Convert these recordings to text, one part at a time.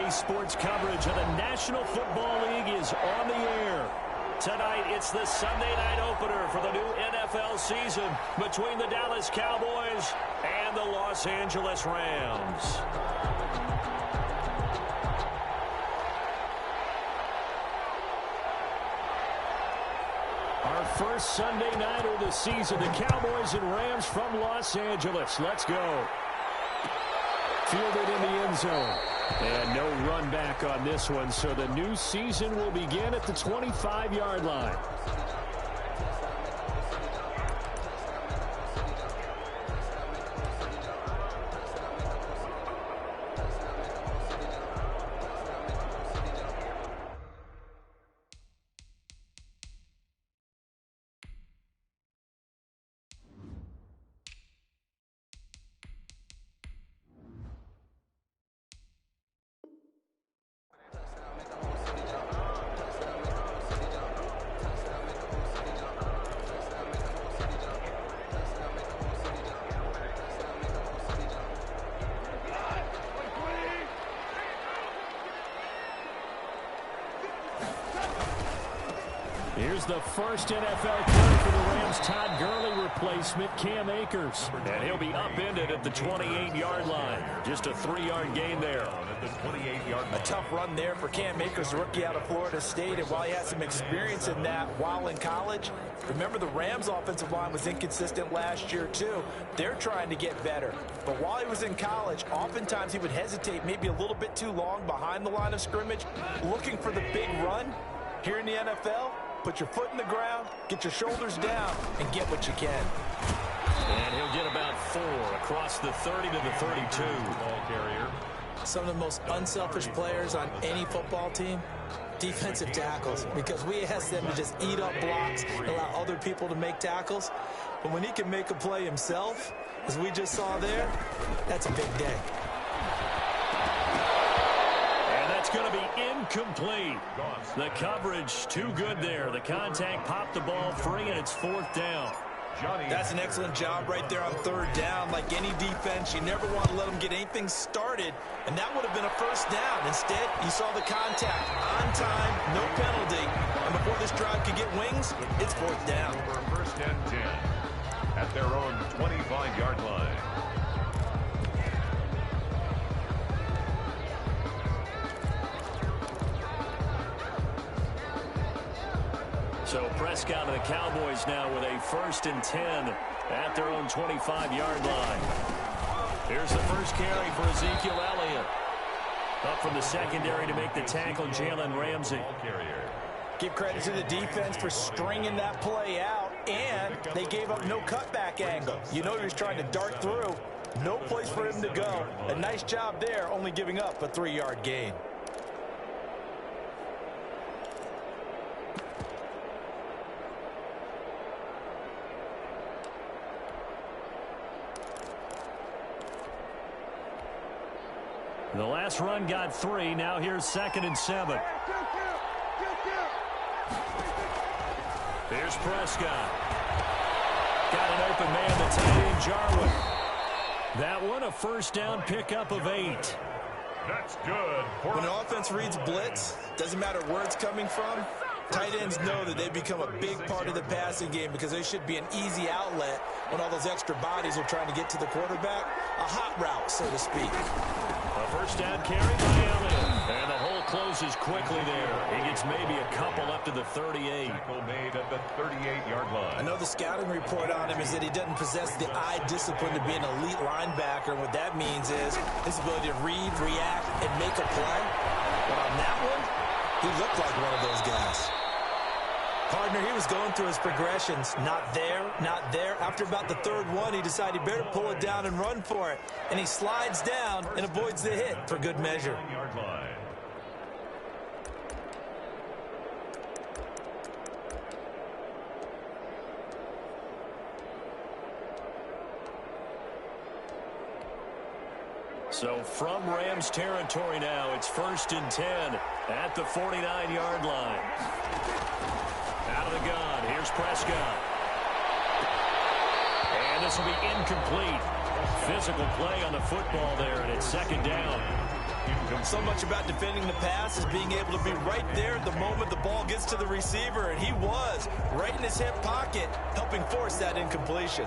Daily sports coverage of the National Football League is on the air. Tonight, it's the Sunday night opener for the new NFL season between the Dallas Cowboys and the Los Angeles Rams. Our first Sunday night of the season, the Cowboys and Rams from Los Angeles. Let's go. Fielded in the end zone. And no run back on this one, so the new season will begin at the 25-yard line. Here's the first NFL carry for the Rams' Todd Gurley replacement, Cam Akers. And he'll be upended at the 28-yard line. Just a 3-yard gain there. At the 28-yard line. A tough run there for Cam Akers, rookie out of Florida State. And while he had some experience in that while in college, remember the Rams' offensive line was inconsistent last year too. They're trying to get better. But while he was in college, oftentimes he would hesitate maybe a little bit too long behind the line of scrimmage, looking for the big run. Here in the NFL, put your foot in the ground, get your shoulders down, and get what you can. And he'll get about 4 across the 30 to the 32. Ball carrier. Some of the most unselfish players on any football team, defensive tackles, because we ask them to just eat up blocks and allow other people to make tackles. But when he can make a play himself, as we just saw there, that's a big day. It's going to be incomplete. The coverage too good there. The contact popped the ball free, and it's 4th down. That's an excellent job right there on 3rd down. Like any defense, you never want to let them get anything started, and that would have been a 1st down. Instead, you saw the contact on time, no penalty, and before this drive could get wings, it's 4th down. 1st and 10 at their own 25-yard line. So Prescott and the Cowboys now with a 1st and 10 at their own 25-yard line. Here's the first carry for Ezekiel Elliott. Up from the secondary to make the tackle, Jalen Ramsey. Give credit to the defense for stringing that play out, and they gave up no cutback angle. You know he was trying to dart through. No place for him to go. A nice job there, only giving up a 3-yard gain. The last run got 3. Now here's 2nd and 7. Here's Prescott. Got an open man, the tight end, Jarwin. That one a 1st down pickup of 8. That's good. When the offense reads blitz, doesn't matter where it's coming from, tight ends know that they become a big part of the passing game because they should be an easy outlet when all those extra bodies are trying to get to the quarterback. A hot route, so to speak. A 1st down carry by Elliott. And the hole closes quickly there. He gets maybe a couple up to the 38. Tackle made at the 38-yard line. I know the scouting report on him is that he doesn't possess the eye discipline to be an elite linebacker. And what that means is his ability to read, react, and make a play. But on that one, he looked like one of those guys. Partner, he was going through his progressions. Not there, not there. After about the 3rd one, he decided he better pull it down and run for it. And he slides down and avoids the hit for good measure. So from Rams territory now, it's 1st and 10 at the 49-yard line. Out of the gun, here's Prescott. And this will be incomplete. Physical play on the football there, and it's 2nd down. So much about defending the pass is being able to be right there at the moment the ball gets to the receiver, and he was right in his hip pocket, helping force that incompletion.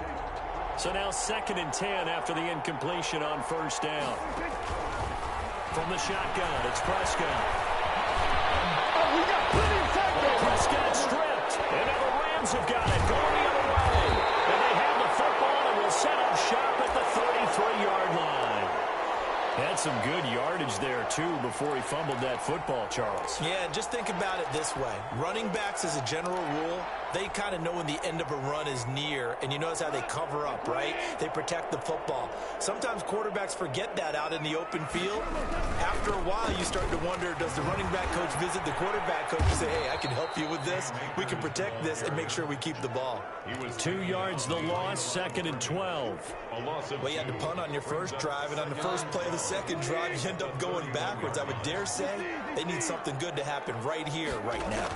So now 2nd and 10 after the incompletion on 1st down. From the shotgun, it's Prescott. We got plenty of time. Prescott stripped, and now the Rams have got it going the other way. And they have the football and will set up shop at the 33-yard line. Had some good yardage there, too, before he fumbled that football, Charles. Yeah, just think about it this way. Running backs, as a general rule, they kind of know when the end of a run is near, and you notice how they cover up, right? They protect the football. Sometimes quarterbacks forget that out in the open field. After a while, you start to wonder, does the running back coach visit the quarterback coach and say, hey, I can help you with this. We can protect this and make sure we keep the ball. 2 yards the loss, 2nd and 12. Well, you had to punt on your first drive, and on the first play of the second drive, you end up going backwards. I would dare say they need something good to happen right here, right now.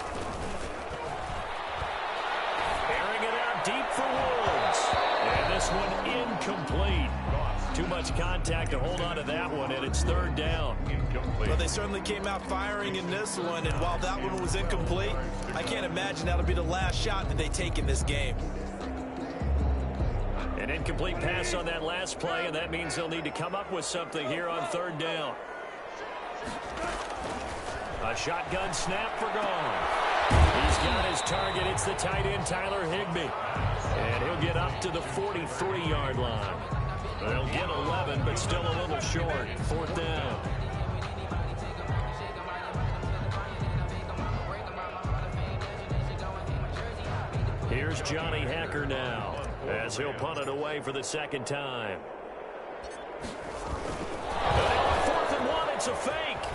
Airing it out deep for Woods. And this one incomplete. Too much contact to hold on to that one, and it's 3rd down. Well, they certainly came out firing in this one, and while that one was incomplete, I can't imagine that'll be the last shot that they take in this game. An incomplete pass on that last play, and that means they'll need to come up with something here on 3rd down. A shotgun snap for Gone. He's got his target. It's the tight end, Tyler Higbee. And he'll get up to the 43-yard line. They'll get 11, but still a little short. 4th down. Here's Johnny Hacker now, as he'll punt it away for the 2nd time. And 4th and 1, it's a fake.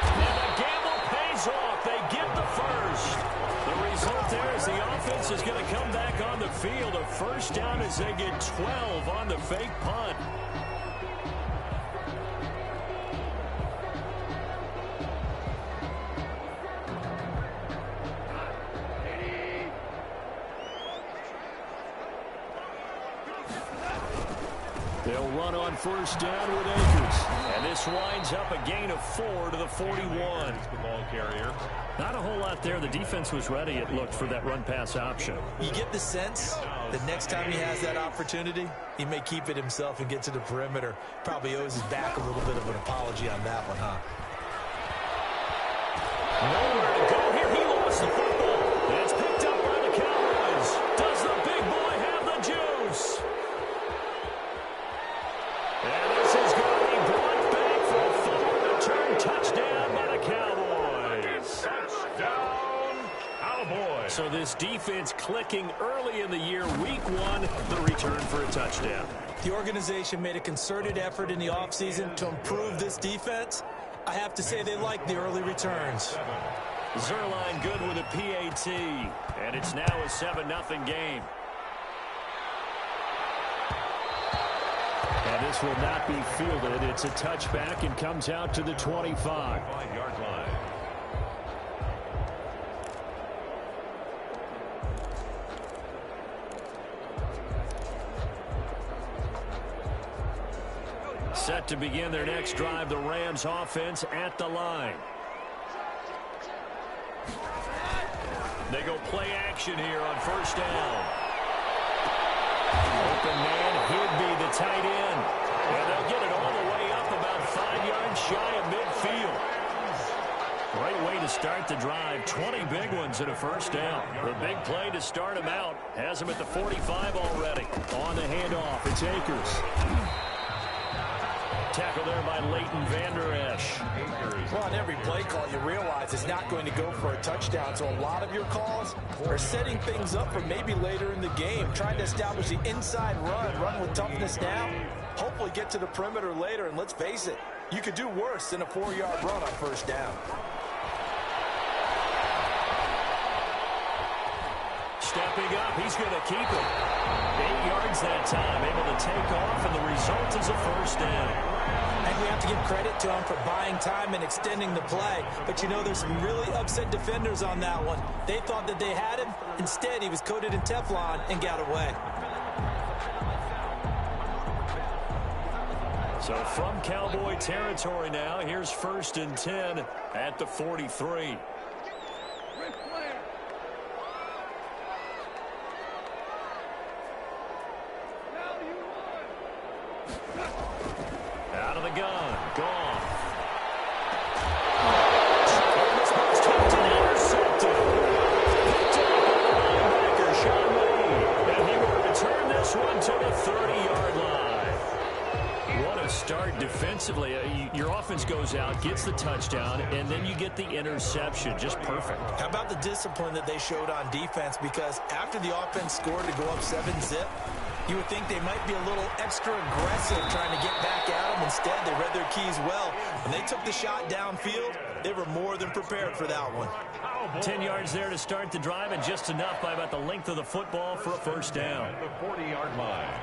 And the gamble pays off. They get the first. The result there is the offense is going to come back on the field. A 1st down as they get 12 on the fake punt. They'll run on 1st down with Akers. And this winds up a gain of 4 to the 41. The ball carrier. Not a whole lot there. The defense was ready, it looked, for that run-pass option. You get the sense that next time he has that opportunity, he may keep it himself and get to the perimeter. Probably owes his back a little bit of an apology on that one, huh? Nowhere to go here. He lost the football. And it's picked up by the Cowboys. Does the big boy have the juice? And this is going to be brought back for a forward return touchdown by the Cowboys. Touchdown, Cowboys. So this defense clicking early in the year, week 1, the return for a touchdown. The organization made a concerted effort in the offseason to improve this defense. I have to say they like the early returns. Zerline good with a PAT, and it's now a 7-0 game. And this will not be fielded. It's a touchback and comes out to the 25. 5-yard line. Set to begin their next drive, the Rams offense at the line. They go play action here on 1st down. Open man, Higbee, the tight end. And they'll get it all the way up about 5 yards shy of midfield. Great way to start the drive. 20 big ones in a 1st down. The big play to start him out. Has him at the 45 already. On the handoff, it's Akers. Tackle there by Leighton Vander Esch. Well, on every play call, you realize it's not going to go for a touchdown. So a lot of your calls are setting things up for maybe later in the game, trying to establish the inside run with toughness now, hopefully get to the perimeter later. And let's face it, you could do worse than a 4-yard run on 1st down. Stepping up, he's going to keep it. 8 yards that time, able to take off, and the result is a 1st down. And we have to give credit to him for buying time and extending the play. But, you know, there's some really upset defenders on that one. They thought that they had him. Instead, he was coated in Teflon and got away. So from Cowboy territory now, here's 1st and 10 at the 43. Out of the gun. Gone. This one's tipped and intercepted. Picked up by the linebacker, Sean Lee. And he will return this one to the 30-yard line. What a start defensively. Your offense goes out, gets the touchdown, and then you get the interception. Just perfect. How about the discipline that they showed on defense? Because after the offense scored to go up 7-zip, you would think they might be a little extra aggressive trying to get back at them. Instead, they read their keys well. When they took the shot downfield, they were more than prepared for that one. 10 yards there to start the drive, and just enough by about the length of the football for a first down. At the 40-yard line.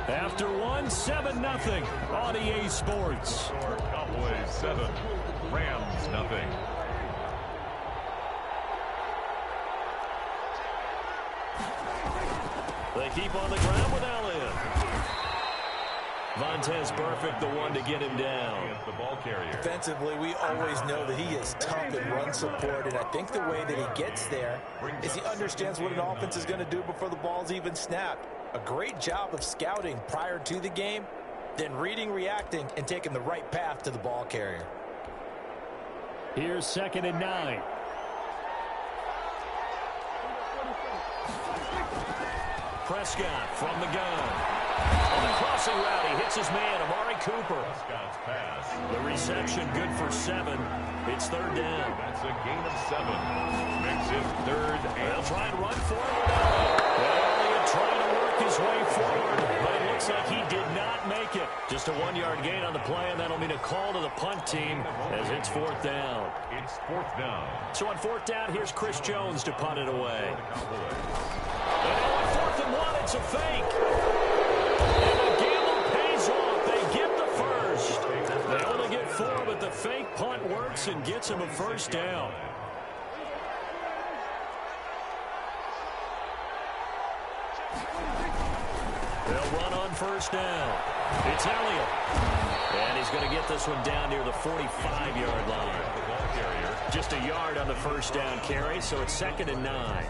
After one, 7-0 on EA Sports. Cowboys 7, Rams nothing. They keep on the ground with Elliott. Vontez Perfect, the one to get him down. The ball carrier. Defensively, we always know that he is tough in run support, and I think the way that he gets there is he understands what an offense is going to do before the ball's even snapped. A great job of scouting prior to the game, then reading, reacting, and taking the right path to the ball carrier. Here's 2nd and 9. Prescott from the gun. On the crossing route, he hits his man, Amari Cooper. Prescott's pass. The reception good for 7. It's 3rd down. That's a gain of 7. Makes it 3rd and They'll try and run for it. Elliott trying to work his way forward, but it looks like he did not make it. Just a 1-yard gain on the play, and that'll mean a call to the punt team as it's 4th down. It's 4th down. So on 4th down, here's Chris Jones to punt it away. And now on 4th and 1, it's a fake. And the gamble pays off. They get the first. They only get 4, but the fake punt works and gets him a first down. They'll run on 1st down. It's Elliott. And he's going to get this one down near the 45-yard line. Just a yard on the 1st down carry, so it's 2nd and 9.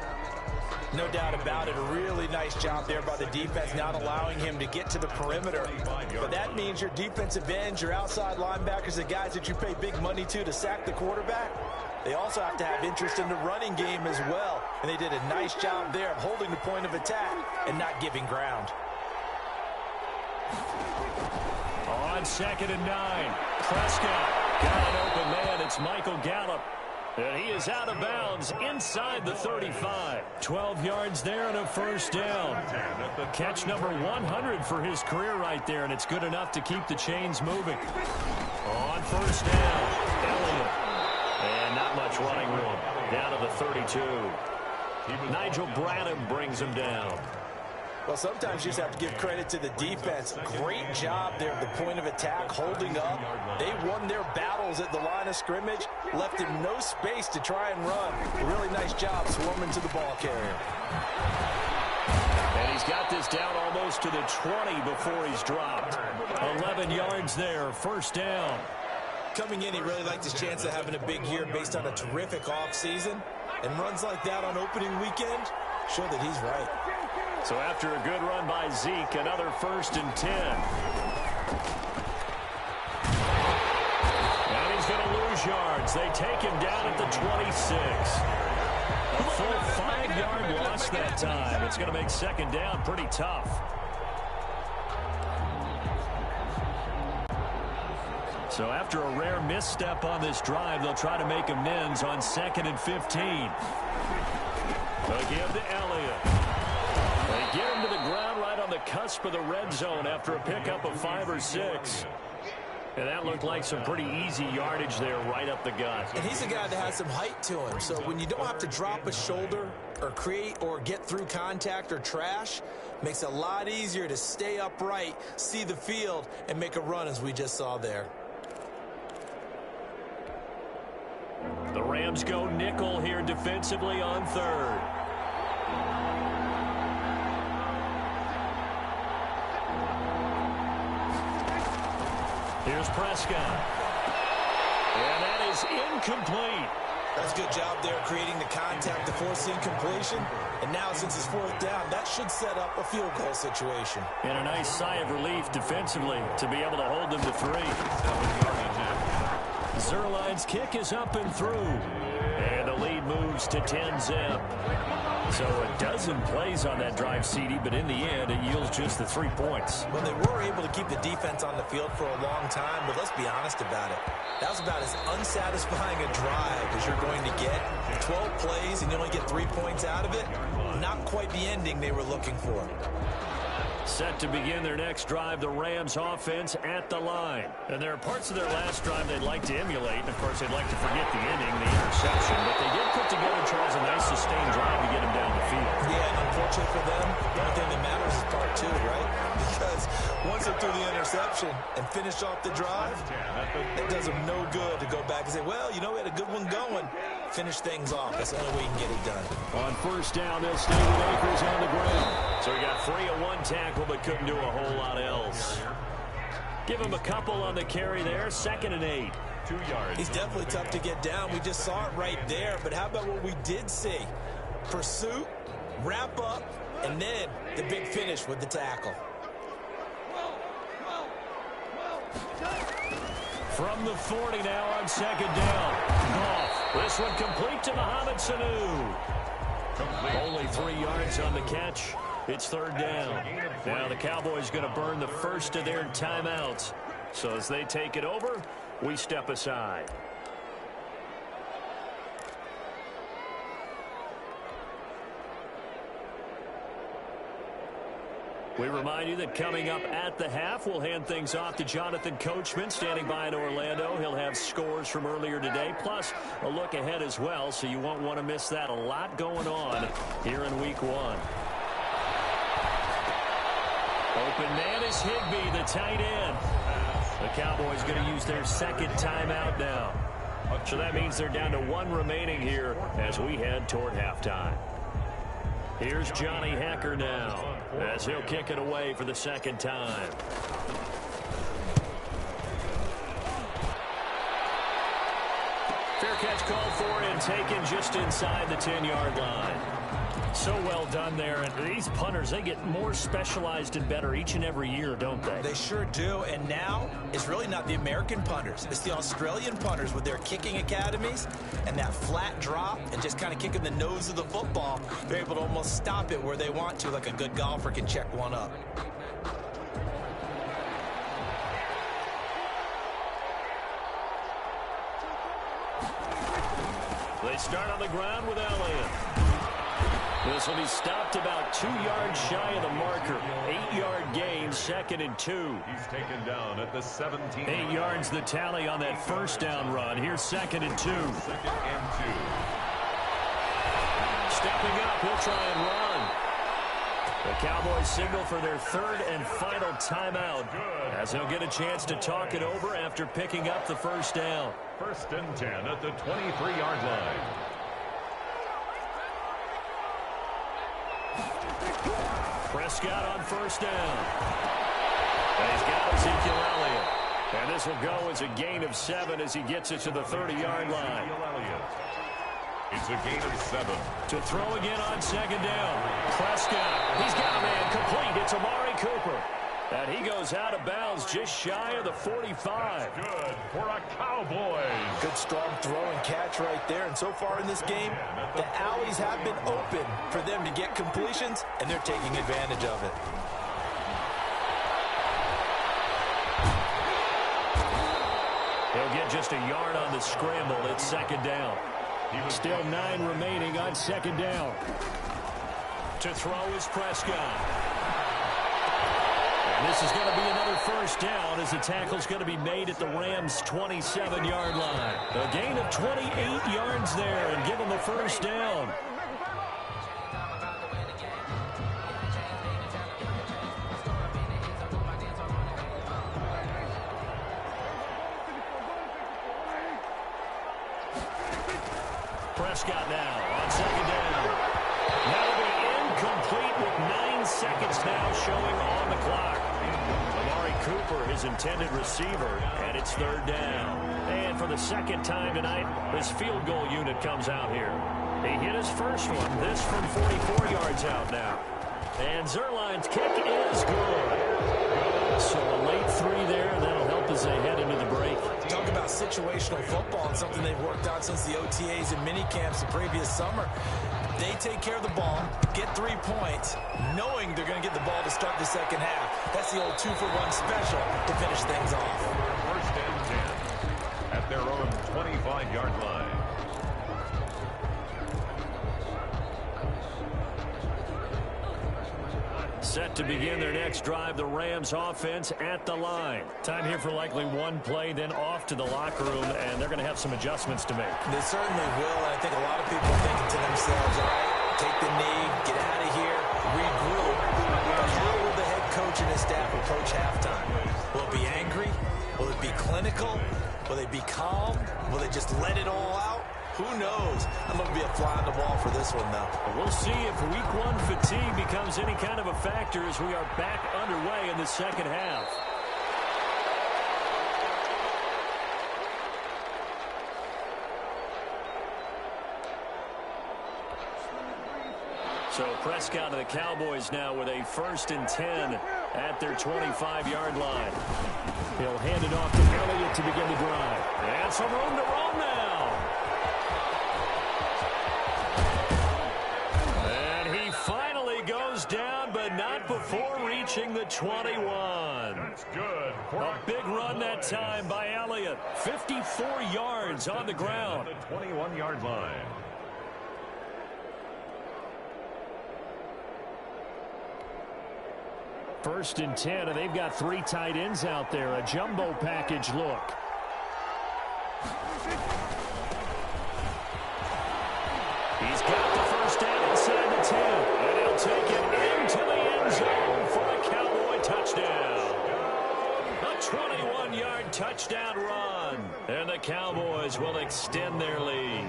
No doubt about it. A really nice job there by the defense, not allowing him to get to the perimeter. But that means your defensive ends, your outside linebackers, the guys that you pay big money to sack the quarterback, they also have to have interest in the running game as well. And they did a nice job there of holding the point of attack and not giving ground. On 2nd and 9, Prescott got an open man. It's Michael Gallup. And he is out of bounds inside the 35. 12 yards there and a first down. Catch number 100 for his career right there, and it's good enough to keep the chains moving. On 1st down, Elliott. And not much running room. Down to the 32. Nigel Bradham brings him down. Well, sometimes you just have to give credit to the defense. Great job there at the point of attack, holding up. They won their battles at the line of scrimmage, left him no space to try and run. A really nice job swarming to the ball carrier. And he's got this down almost to the 20 before he's dropped. 11 yards there, first down. Coming in, he really liked his chance of having a big year based on a terrific offseason. And runs like that on opening weekend show that he's right. So after a good run by Zeke, another 1st and 10. And he's going to lose yards. They take him down at the 26. A full 5-yard loss that time. It's going to make 2nd down pretty tough. So after a rare misstep on this drive, they'll try to make amends on 2nd and 15. Again to Elliott. They get him to the ground right on the cusp of the red zone after a pickup of 5 or 6. And that looked like some pretty easy yardage there right up the gut. And he's a guy that has some height to him. So when you don't have to drop a shoulder or create or get through contact or trash, makes it a lot easier to stay upright, see the field, and make a run as we just saw there. The Rams go nickel here defensively on 3rd. Here's Prescott. And that is incomplete. That's a good job there creating the contact to force the incompletion. And now since it's fourth down, that should set up a field goal situation. And a nice sigh of relief defensively to be able to hold them to 3. Zerline's kick is up and through. And the lead moves to 10-zip. So a dozen plays on that drive, CD, but in the end, it yields just the 3 points. Well, they were able to keep the defense on the field for a long time, but let's be honest about it. That was about as unsatisfying a drive as you're going to get. 12 plays and you only get 3 points out of it. Not quite the ending they were looking for. Set to begin their next drive, the Rams offense at the line. And there are parts of their last drive they'd like to emulate. And, of course, they'd like to forget the ending, the interception. But they did put together, Charles, a nice sustained drive to get them down the field. Yeah, and unfortunately for them, the only thing that matters is part 2, right? Because once they threw the interception and finished off the drive, it does them no good to go back and say, well, you know, we had a good one going. Finish things off. That's the only way you can get it done. On first down, they'll stay with Akers on the ground. So he got 3 of 1 tackle, but couldn't do a whole lot else. Give him a couple on the carry there. 2nd and 8. 2 yards. He's definitely tough to get down. We just saw it right there. But how about what we did see? Pursuit, wrap up, and then the big finish with the tackle. From the 40 now on 2nd down. Goff. This one complete to Mohamed Sanu. Only 3 yards on the catch. It's 3rd down. Now the Cowboys going to burn the first of their timeouts. So as they take it over, we step aside. We remind you that coming up at the half, we'll hand things off to Jonathan Coachman, standing by in Orlando. He'll have scores from earlier today, plus a look ahead as well, so you won't want to miss that. A lot going on here in Week 1. Open man is Higbee, the tight end. The Cowboys going to use their 2nd timeout now. So that means they're down to 1 remaining here as we head toward halftime. Here's Johnny Hekker now as he'll kick it away for the 2nd time. Fair catch called for and taken just inside the 10-yard line. So well done there. And these punters, they get more specialized and better each and every year, don't they? They sure do. And now it's really not the American punters. It's the Australian punters with their kicking academies and that flat drop and just kind of kicking the nose of the football. They're able to almost stop it where they want to, like a good golfer can check one up. They start on the ground with Elliott. This will be stopped about 2 yards shy of the marker. 8-yard gain, 2nd and 2. He's taken down at the 17. 8 yards the tally on that first down run. Here's 2nd and 2. 2nd and 2. Stepping up, he'll try and run. The Cowboys signal for their 3rd and final timeout as they'll get a chance to talk it over after picking up the first down. 1st and 10 at the 23-yard line. Prescott on first down. And he's got Ezekiel Elliott. And this will go as a gain of 7 as he gets it to the 30-yard line. It's a gain of 7. To throw again on 2nd down. Prescott. He's got a man complete. It's Amari Cooper. And he goes out of bounds just shy of the 45. Good for a Cowboys. Good strong throw and catch right there. And so far in this game, the alleys have been open for them to get completions, and they're taking advantage of it. He'll get just a yard on the scramble. It's 2nd down. Still 9 remaining on 2nd down. To throw is Prescott. And this is going to be another first down as the tackle's going to be made at the Rams' 27-yard line. A gain of 28 yards there and give them a first down. Prescott now on 2nd down. That'll be incomplete with 9 seconds now showing on the clock. Amari Cooper for his intended receiver, and it's third down. And for the second time tonight, his field goal unit comes out here. He hit his first one, this from 44 yards out now. And Zerline's kick is good. So a late three there, and that'll help as they head into the break. Talk about situational football and something they've worked on since the OTAs and mini camps the previous summer. They take care of the ball, get 3 points, knowing they're going to get the ball to start the second half. That's the old 2-for-1 special to finish things off. First and 10 at their own 25-yard line. Set to begin their next drive, the Rams offense at the line. Time here for likely one play, then off to the locker room, and they're going to have some adjustments to make. They certainly will, and I think a lot of people are thinking to themselves, all right, take the knee, get out of here, regroup. But how will the head coach and his staff approach halftime? Will it be angry? Will it be clinical? Will they be calm? Will they just let it all out? Who knows? I'm going to be a fly on the wall for this one, though. We'll see if week one fatigue becomes any kind of a factor as we are back underway in the second half. So Prescott and the Cowboys now with a 1st and 10 at their 25-yard line. He'll hand it off to Elliott to begin the drive. And some room to roam now. Down, but not before reaching the 21. That's good. A big run that time by Elliott. 54 yards on the ground. The 21-yard line. First and 10, and they've got 3 tight ends out there. A jumbo package look. He's got the first down inside the 10. And he'll take it into the end zone for a Cowboy touchdown. A 21-yard touchdown run. And the Cowboys will extend their lead.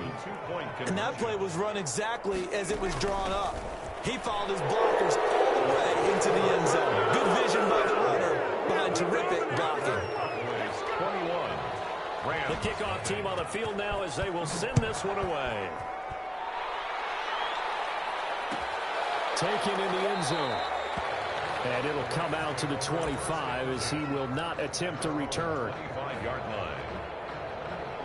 And that play was run exactly as it was drawn up. He followed his blockers all the way into the end zone. Good vision by the runner behind terrific blocking. 21. The kickoff team on the field now as they will send this one away. Taken in the end zone. And it'll come out to the 25 as he will not attempt to return. 25-yard line.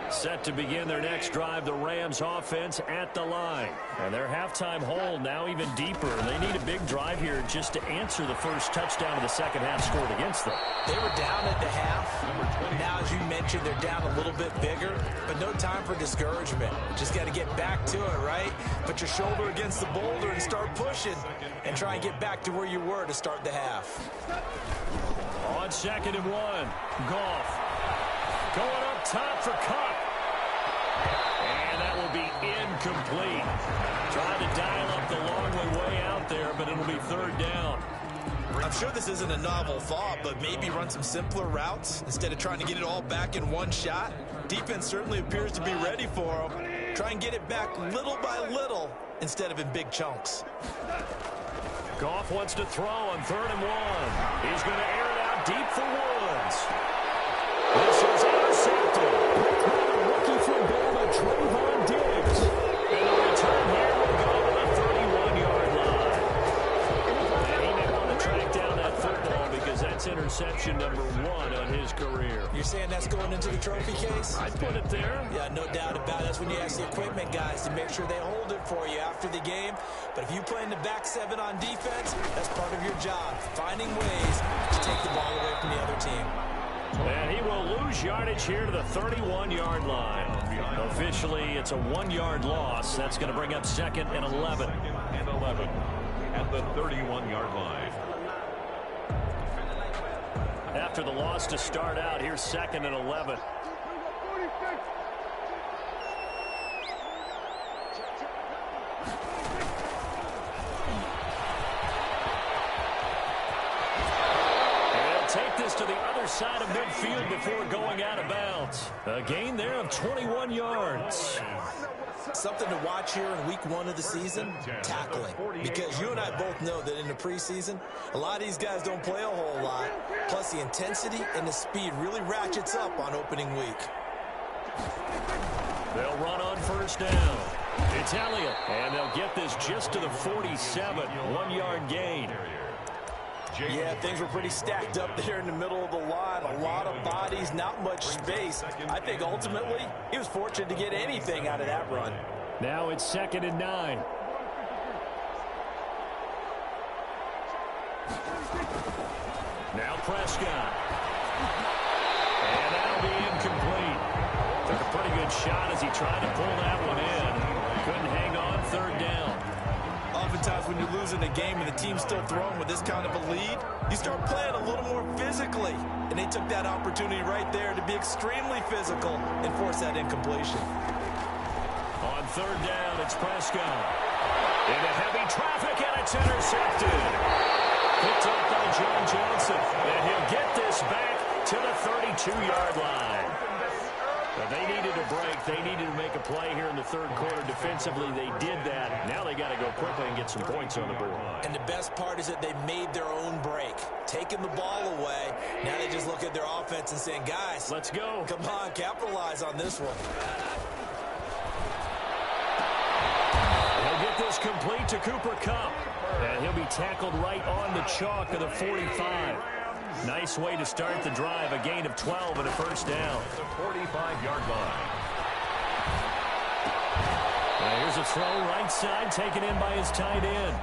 Set to begin their next drive, the Rams offense at the line. And their halftime hole now even deeper. They need a big drive here just to answer the first touchdown of the second half scored against them. They were down at the half. Now, as you mentioned, they're down a little bit bigger, but no time for discouragement. Just got to get back to it, right? Put your shoulder against the boulder and start pushing and try and get back to where you were to start the half. On 2nd and 1, Goff going up top for Cup. And that will be incomplete. Trying to dial up the long way out there, but it'll be 3rd down. I'm sure this isn't a novel thought, but maybe run some simpler routes instead of trying to get it all back in one shot. Defense certainly appears to be ready for them. Try and get it back little by little instead of in big chunks. Goff wants to throw on 3rd and 1. He's going to air it out deep for Woods. This is intercepted. Rookie from Bama, Trayvon Diggs. And the return here will go to the 31-yard line. And he may want to track down that football because that's interception number 1 on his career. You're saying that's going into the trophy case? I'd put it there. Yeah, no doubt about it. That's when you ask the equipment guys to make sure they hold it for you after the game. But if you play in the back 7 on defense, that's part of your job, finding ways to take the ball away from the other team. And he will lose yardage here to the 31-yard line. Officially, it's a 1-yard loss. That's going to bring up 2nd and 11. 2nd and 11 at the 31-yard line. After the loss to start out, here's 2nd and 11. to the other side of midfield before going out of bounds. A gain there of 21 yards. Something to watch here in week 1 of the season, tackling. Because you and I both know that in the preseason, a lot of these guys don't play a whole lot. Plus, the intensity and the speed really ratchets up on opening week. They'll run on first down. It's Elliott, and they'll get this just to the 47, 1-yard gain. Yeah, things were pretty stacked up there in the middle of the line. A lot of bodies, not much space. I think ultimately he was fortunate to get anything out of that run. Now it's 2nd and 9. Now Prescott. And that'll be incomplete. Took a pretty good shot as he tried to pull that one in. Couldn't hang on 3rd down. Oftentimes when you're losing a game and the team's still throwing with this kind of a lead, you start playing a little more physically. And they took that opportunity right there to be extremely physical and force that incompletion. On 3rd down, it's Prescott. Into heavy traffic, and it's intercepted. Picked up by John Johnson. And he'll get this back to the 32-yard line. But they needed a break. They needed to make a play here in the 3rd quarter. Defensively, they did that. Now they got to go quickly and get some points on the board. And the best part is that they made their own break. Taking the ball away. Now they just look at their offense and saying, guys, let's go. Come on, capitalize on this one. He'll get this complete to Cooper Kupp. And he'll be tackled right on the chalk of the 45. Nice way to start the drive. A gain of 12 and a first down. The 45-yard line. Now here's a throw right side taken in by his tight end.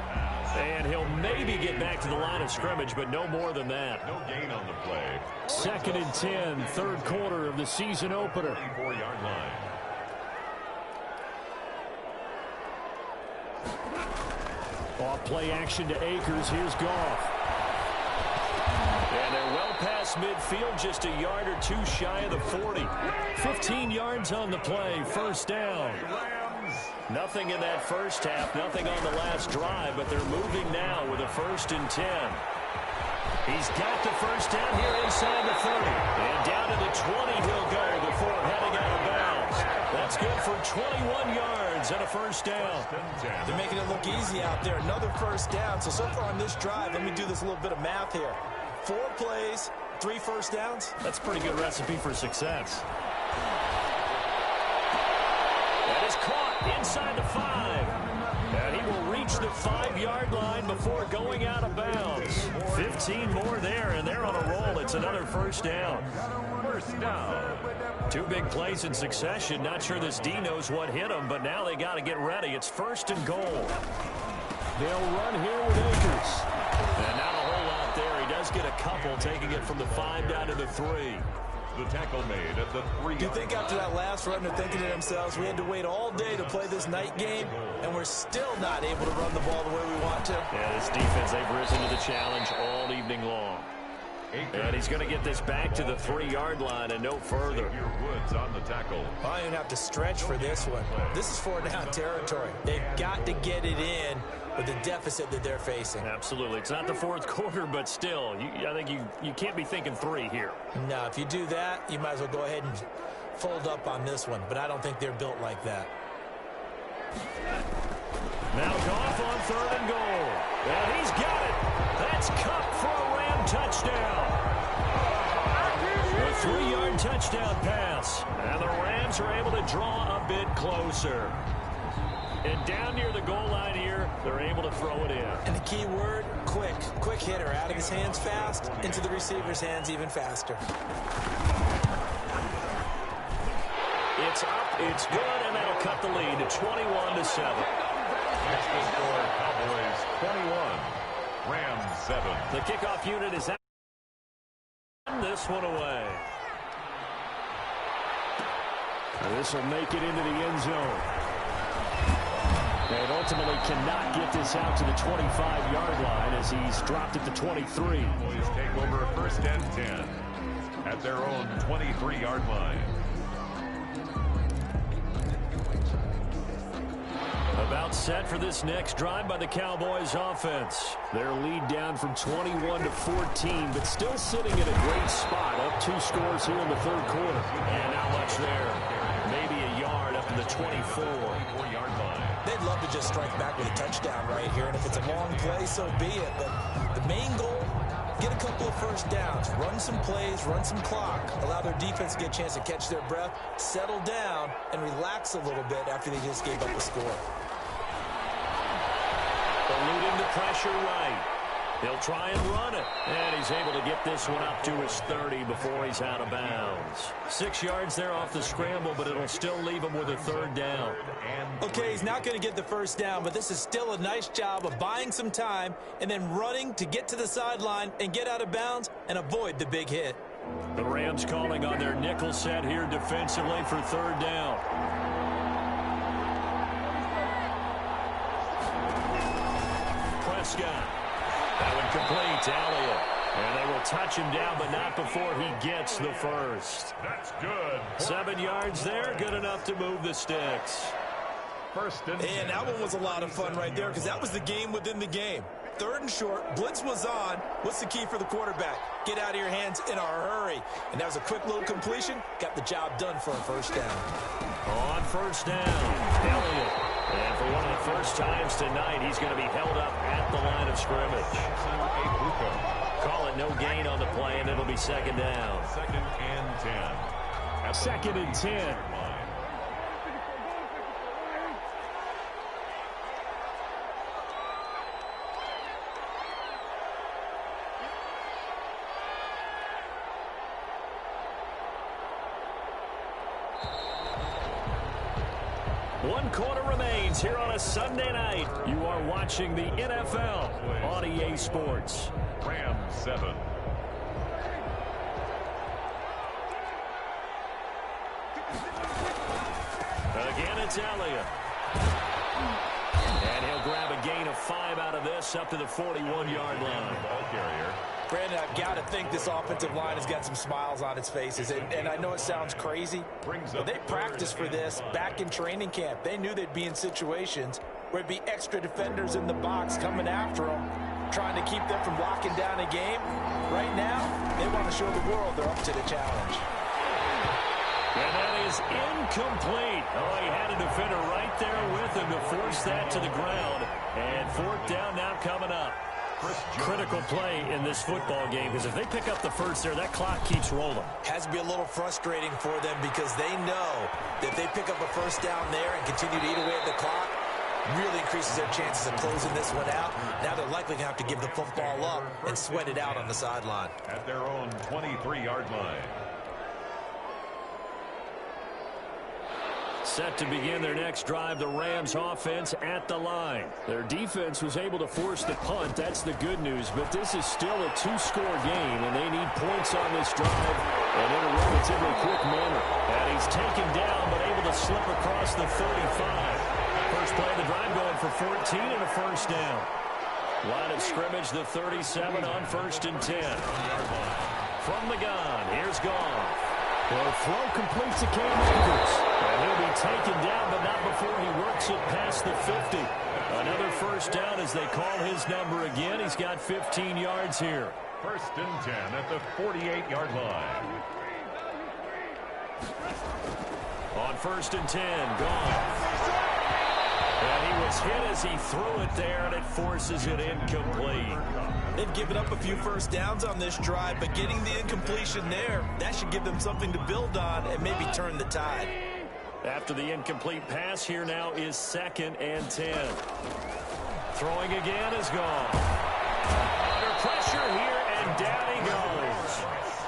And he'll maybe get back to the line of scrimmage, but no more than that. No gain on the play. 2nd and 10, 3rd quarter of the season opener. 34-yard line. Off play action to Akers. Here's Goff. And they're well past midfield, just a yard or two shy of the 40. 15 yards on the play, first down. Nothing in that first half, nothing on the last drive, but they're moving now with a 1st and 10. He's got the first down here inside the 30. And down to the 20 he'll go before heading out of bounds. That's good for 21 yards and a first down. They're making it look easy out there. Another first down. So far on this drive, let me do this little bit of math here. 4 plays, 3 first downs. That's a pretty good recipe for success. That is caught inside the 5. And he will reach the 5-yard line before going out of bounds. 15 more there, and they're on a roll. It's another first down. First down. 2 big plays in succession. Not sure this D knows what hit him, but now they got to get ready. It's 1st and goal. They'll run here with Akers. And not a whole lot there. He does get a couple, taking it from the 5 down to the 3. The tackle made at the 3. Do you think after that last run they're thinking to themselves, we had to wait all day to play this night game, and we're still not able to run the ball the way we want to? Yeah, this defense, they've risen to the challenge all evening long. And he's going to get this back to the 3-yard line and no further. Woods on the tackle. I don't even have to stretch for this one. This is 4-down territory. They've got to get it in with the deficit that they're facing. Absolutely. It's not the 4th quarter, but still, I think you can't be thinking 3 here. No, if you do that, you might as well go ahead and fold up on this one. But I don't think they're built like that. Now Goff on 3rd and goal. And he's got it. That's Kupp for a Ram touchdown. A 3-yard touchdown pass. And the Rams are able to draw a bit closer. And down near the goal line here, they're able to throw it in. And the key word, quick. Quick hitter. Out of his hands fast, into the receiver's hands even faster. It's up, it's good, and that'll cut the lead to 21-7. Next to score, Cowboys 21, Rams 7. The kickoff unit is out. This one away. This will make it into the end zone. And ultimately cannot get this out to the 25-yard line as he's dropped at the 23. Cowboys take over 1st and 10 at their own 23-yard line. About set for this next drive by the Cowboys offense. Their lead down from 21 to 14, but still sitting in a great spot. Up 2 scores here in the third quarter. And not much there. Maybe a yard up to the 24-yard line. They'd love to just strike back with a touchdown right here, and if it's a long play, so be it. But the main goal, get a couple of first downs, run some plays, run some clock, allow their defense to get a chance to catch their breath, settle down, and relax a little bit after they just gave up a score. Eluding the pressure right. He'll try and run it. And he's able to get this one up to his 30 before he's out of bounds. 6 yards there off the scramble, but it'll still leave him with a third down. Okay, he's not going to get the first down, but this is still a nice job of buying some time and then running to get to the sideline and get out of bounds and avoid the big hit. The Rams calling on their nickel set here defensively for third down. Prescott. That one complete to Elliott. And they will touch him down, but not before he gets the first. That's good. 7 yards there, good enough to move the sticks. And that one was a lot of fun right there because that was the game within the game. 3rd and short, blitz was on. What's the key for the quarterback? Get out of your hands in a hurry. And that was a quick little completion. Got the job done for a first down. On first down, Elliott. And for one of the first times tonight, he's going to be held up at the line of scrimmage. Call it no gain on the play, and it'll be second down. 2nd and 10. 2nd and 10. One quarter remains here on a Sunday night. You are watching the NFL on EA Sports. Rams 7. Again, it's Elliott. And he'll grab a gain of 5 out of this up to the 41-yard line. Ball carrier. Brandon, I've got to think this offensive line has got some smiles on its faces. And I know it sounds crazy, but they practiced for this back in training camp. They knew they'd be in situations where it'd be extra defenders in the box coming after them, trying to keep them from locking down a game. Right now, they want to show the world they're up to the challenge. And that is incomplete. Oh, he had a defender right there with him to force that to the ground. And 4th down now coming up. Critical play in this football game because if they pick up the first there, that clock keeps rolling. Has to be a little frustrating for them because they know that if they pick up a first down there and continue to eat away at the clock, really increases their chances of closing this one out. Now they're likely going to have to give the football up and sweat it out on the sideline. At their own 23-yard line. Set to begin their next drive, the Rams offense at the line. Their defense was able to force the punt. That's the good news, but this is still a 2-score game, and they need points on this drive and in a relatively quick manner. And he's taken down, but able to slip across the 35. First play of the drive going for 14 and a first down. Line of scrimmage, the 37 on 1st and 10. From the gun, here's Goff. The throw completes to Cam Akers. And he'll be taken down, but not before he works it past the 50. Another first down as they call his number again. He's got 15 yards here. 1st and 10 at the 48-yard line. On 1st and 10, Goff. And he was hit as he threw it there, and it forces it incomplete. They've given up a few first downs on this drive, but getting the incompletion there, that should give them something to build on and maybe turn the tide. After the incomplete pass, here now is 2nd and 10. Throwing again is Goff. Under pressure here, and down he goes.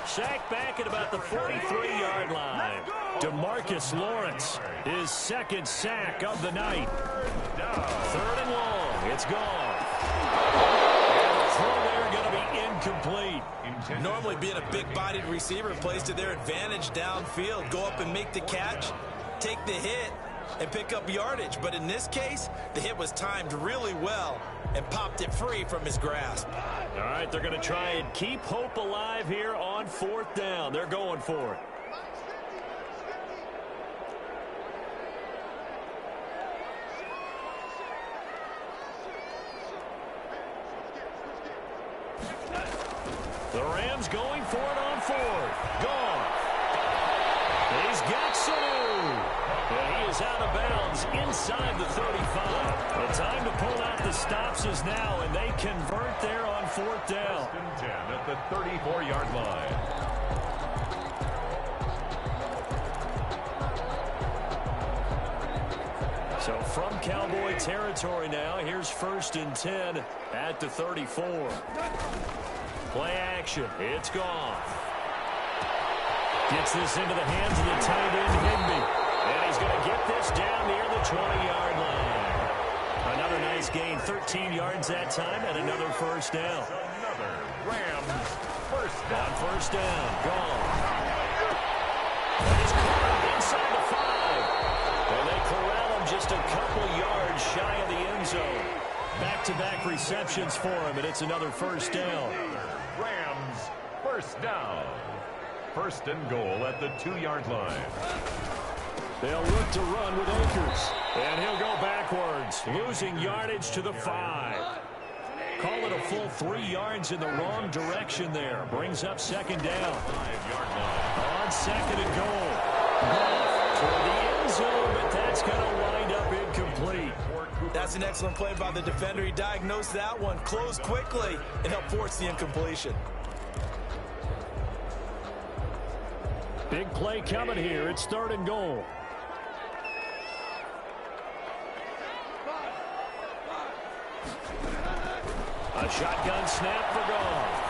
Sacked back at about the 43-yard line. DeMarcus Lawrence, his 2nd sack of the night. 3rd and long, it's Goff. And the throw there going to be incomplete. Normally being a big-bodied receiver plays to their advantage downfield. Go up and make the catch, take the hit, and pick up yardage. But in this case, the hit was timed really well and popped it free from his grasp. All right, they're going to try and keep hope alive here on 4th down. They're going for it. The Rams going for it on fourth. Gone. He's got Sanu. And he is out of bounds inside the 35. The time to pull out the stops is now, and they convert there on fourth down. 10 at the 34-yard line. So from Cowboy territory now, here's 1st and 10 at the 34. Play action. It's gone. Gets this into the hands of the tight end, Higby. And he's going to get this down near the 20-yard line. Another nice gain, 13 yards that time, and another first down. Another Rams first down. On first down, gone. And he's caught inside the 5. And they corral him just a couple yards shy of the end zone. Back-to-back receptions for him, and it's another first down. Rams first down. 1st and goal at the 2-yard line. They'll look to run with Akers. And he'll go backwards, losing yardage to the 5. Call it a full 3 yards in the wrong direction there. Brings up 2nd down. 5-yard line. On 2nd and goal. Goff toward the end zone, but that's going to wind up incomplete. That's an excellent play by the defender. He diagnosed that one, closed quickly, and helped force the incompletion. Big play coming here. It's 3rd and goal. A shotgun snap for Goff.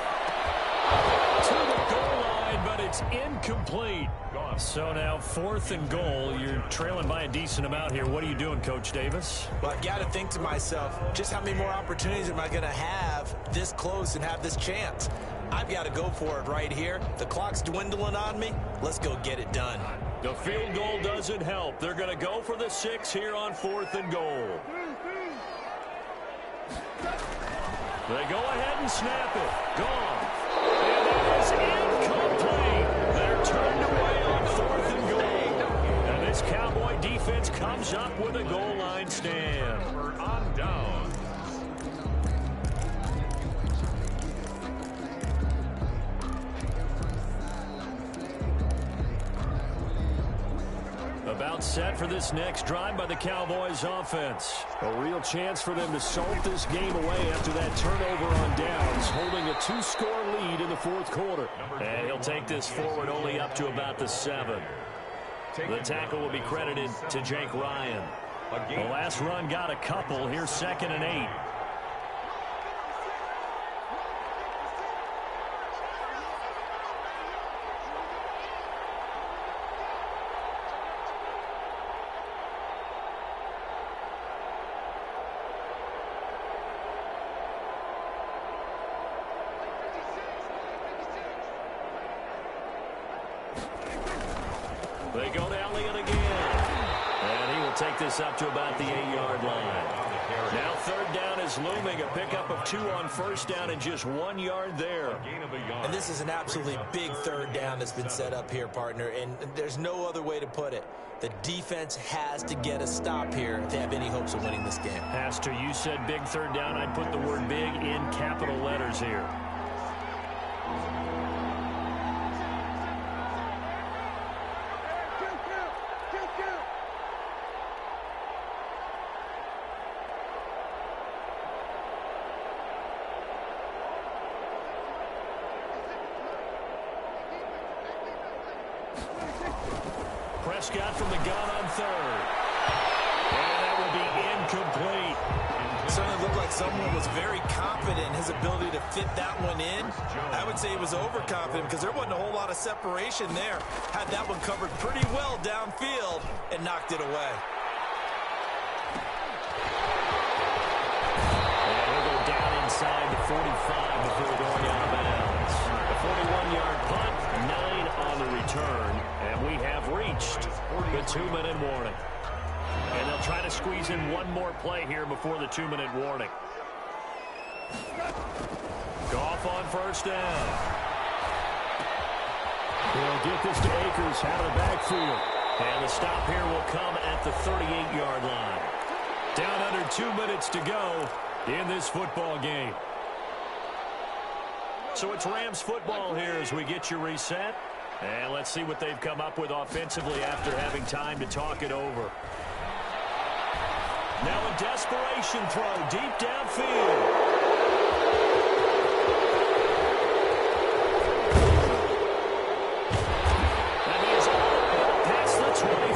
To the goal line, but it's incomplete. So now 4th and goal. You're trailing by a decent amount here. What are you doing, Coach Davis? Well, I've got to think to myself, just how many more opportunities am I going to have this close and have this chance? I've got to go for it right here. The clock's dwindling on me. Let's go get it done. The field goal doesn't help. They're going to go for the 6 here on 4th and goal. They go ahead and snap it. Gone. And it is incomplete. They're turned away on 4th and goal. And this Cowboy defense comes up with a goal line stand. We're on down. About set for this next drive by the Cowboys offense. A real chance for them to salt this game away after that turnover on downs, holding a 2-score lead in the 4th quarter. And he'll take this forward only up to about the 7. The tackle will be credited to Jake Ryan. The last run got a couple. Here's 2nd and 8. They go to Elliott again. And he will take this up to about the 8-yard line. Now 3rd down is looming. A pickup of 2 on 1st down and just 1 yard there. And this is an absolutely big 3rd down that's been set up here, partner. And there's no other way to put it. The defense has to get a stop here if they have any hopes of winning this game. Has to. You said big 3rd down. I'd put the word big in capital letters here. Prescott from the gun on 3rd. And that will be incomplete. It certainly looked like someone was very confident in his ability to fit that one in. I would say he was overconfident because there wasn't a whole lot of separation there. Had that one covered pretty well downfield and knocked it away. And he'll go down inside the 45 before going out of bounds. A 41-yard punt, 9 on the return. And we have reached the 2-minute warning. And they'll try to squeeze in one more play here before the 2-minute warning. Goff on 1st down. He'll get this to Akers out of the backfield. And the stop here will come at the 38-yard line. Down under 2 minutes to go in this football game. So it's Rams football here as we get you reset. And let's see what they've come up with offensively after having time to talk it over. Now a desperation throw deep downfield. And he is up past the 25.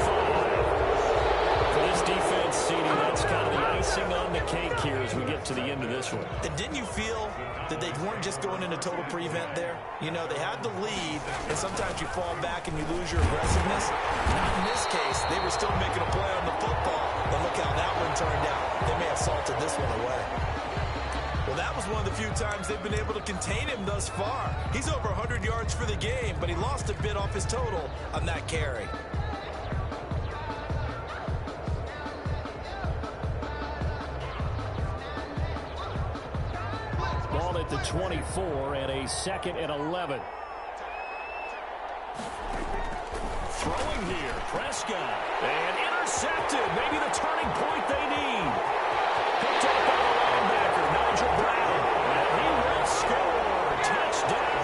For this defense, CD, that's kind of the icing on the cake here as we get to the end of this one. And didn't you feel that they weren't just going into total prevent there? You know, they had the lead, and sometimes you fall back and you lose your aggressiveness. Not in this case. They were still making a play on the football, and look how that one turned out. They may have salted this one away. Well, that was one of the few times they've been able to contain him thus far. He's over 100 yards for the game, but he lost a bit off his total on that carry. Ball at the 24 and a 2nd and 11. Throwing here, Prescott. And intercepted. Maybe the turning point they need. Picked up by the linebacker, Nigel Brown. And he will score. Touchdown.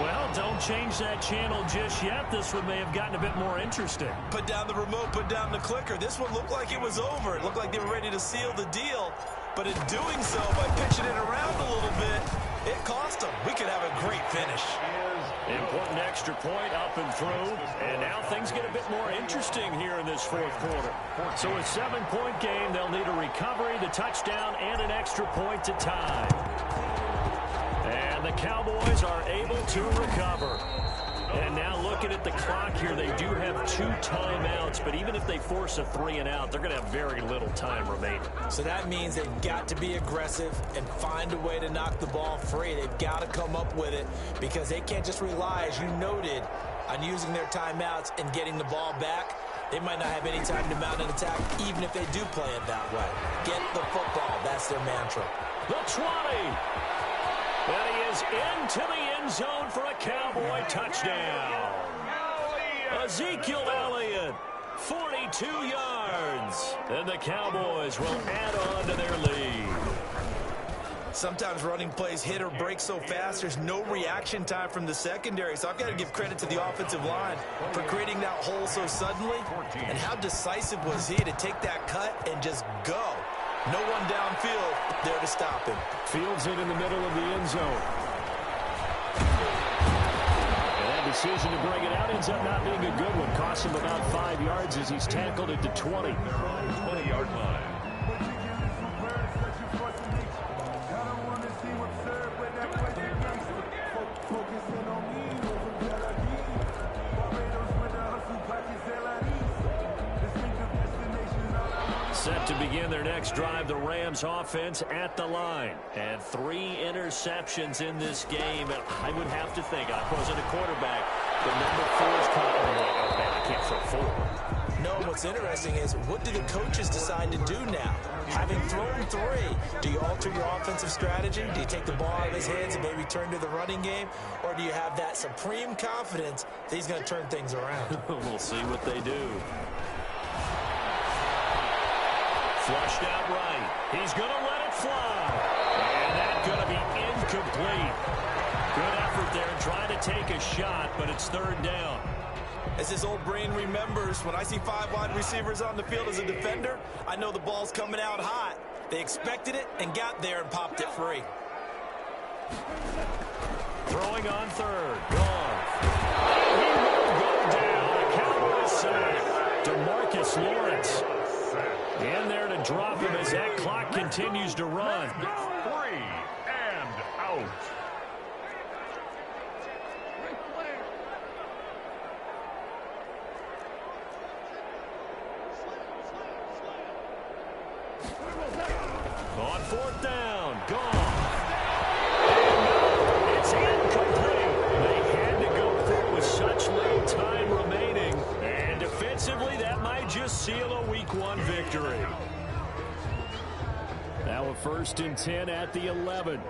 Well, don't change that channel just yet. This one may have gotten a bit more interesting. Put down the remote, put down the clicker. This one looked like it was over. It looked like they were ready to seal the deal. But in doing so, by pitching it around a little bit, it cost them. We could have a great finish. Important extra point up and through. And now things get a bit more interesting here in this 4th quarter. So a 7-point game, they'll need a recovery, the touchdown, and an extra point to tie. And the Cowboys are able to recover. And now looking at the clock here, they do have 2 timeouts, but even if they force a 3 and out, they're going to have very little time remaining. So that means they've got to be aggressive and find a way to knock the ball free. They've got to come up with it because they can't just rely, as you noted, on using their timeouts and getting the ball back. They might not have any time to mount an attack, even if they do play it that way. Get the football. That's their mantra. The 20. And he is into the end zone for a Cowboy touchdown. Ezekiel Elliott, 42 yards. And the Cowboys will add on to their lead. Sometimes running plays hit or break so fast, there's no reaction time from the secondary. So I've got to give credit to the offensive line for creating that hole so suddenly. And how decisive was he to take that cut and just go? No one downfield there to stop him. Fields it in the middle of the end zone. And that decision to bring it out ends up not being a good one. Costs him about 5 yards as he's tackled at the 20. 20-yard line. Set to begin their next drive, the Rams offense at the line. And 3 interceptions in this game. And I would have to think, I wasn't a quarterback, but number 4 is coming. Oh, man, I can't throw 4. No, what's interesting is, what do the coaches decide to do now? Having thrown 3, do you alter your offensive strategy? Do you take the ball out of his hands and maybe turn to the running game? Or do you have that supreme confidence that he's going to turn things around? We'll see what they do. Flushed out right. He's going to let it fly. And that's going to be incomplete. Good effort there trying to take a shot, but it's 3rd down. As his old brain remembers, when I see 5 wide receivers on the field as a defender, I know the ball's coming out hot. They expected it and got there and popped it free. Throwing on 3rd. Gone. He will go down. A Cowboys sack. DeMarcus Lawrence in there to drop him as that clock continues to run. 3 and out. On 4th down, gone. And no, it's incomplete. They had to go for it with such little time remaining. And defensively, that might just seal a Week 1 victory. Now a 1st and 10 at the 11.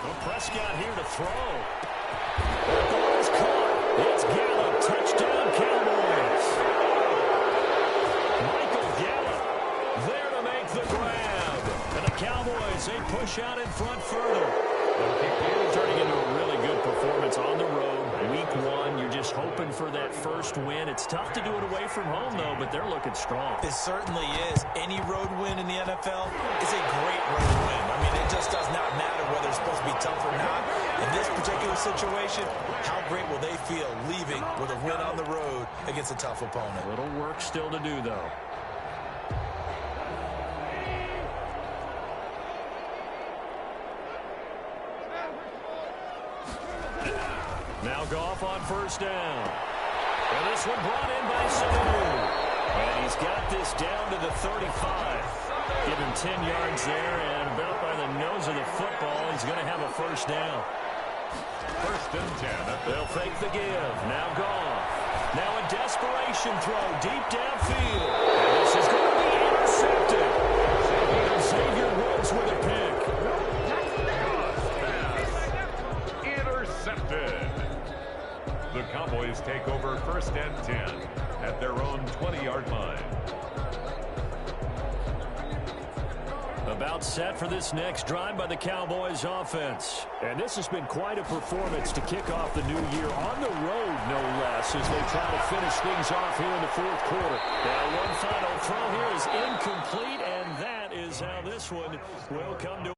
Well, Prescott here to throw. The ball is caught. It's Gallup. Touchdown, Cowboys. Michael Gallup push out in front further. Turning into a really good performance on the road. Week 1, you're just hoping for that first win. It's tough to do it away from home, though, but they're looking strong. It certainly is. Any road win in the NFL is a great road win. I mean, it just does not matter whether it's supposed to be tough or not. In this particular situation, how great will they feel leaving with a win on the road against a tough opponent? A little work still to do, though. Now Goff on first down. And this one brought in by Sanu. And he's got this down to the 35. Give him 10 yards there, and about by the nose of the football, he's going to have a first down. First and 10. They'll fake the give. Now Goff. Now a desperation throw deep downfield. And this is going to be intercepted. And Xavier Woods with a pick. Intercepted. The Cowboys take over first and 10 at their own 20-yard line. About set for this next drive by the Cowboys offense. And this has been quite a performance to kick off the new year on the road, no less, as they try to finish things off here in the fourth quarter. Now one final throw here is incomplete, and that is how this one will come to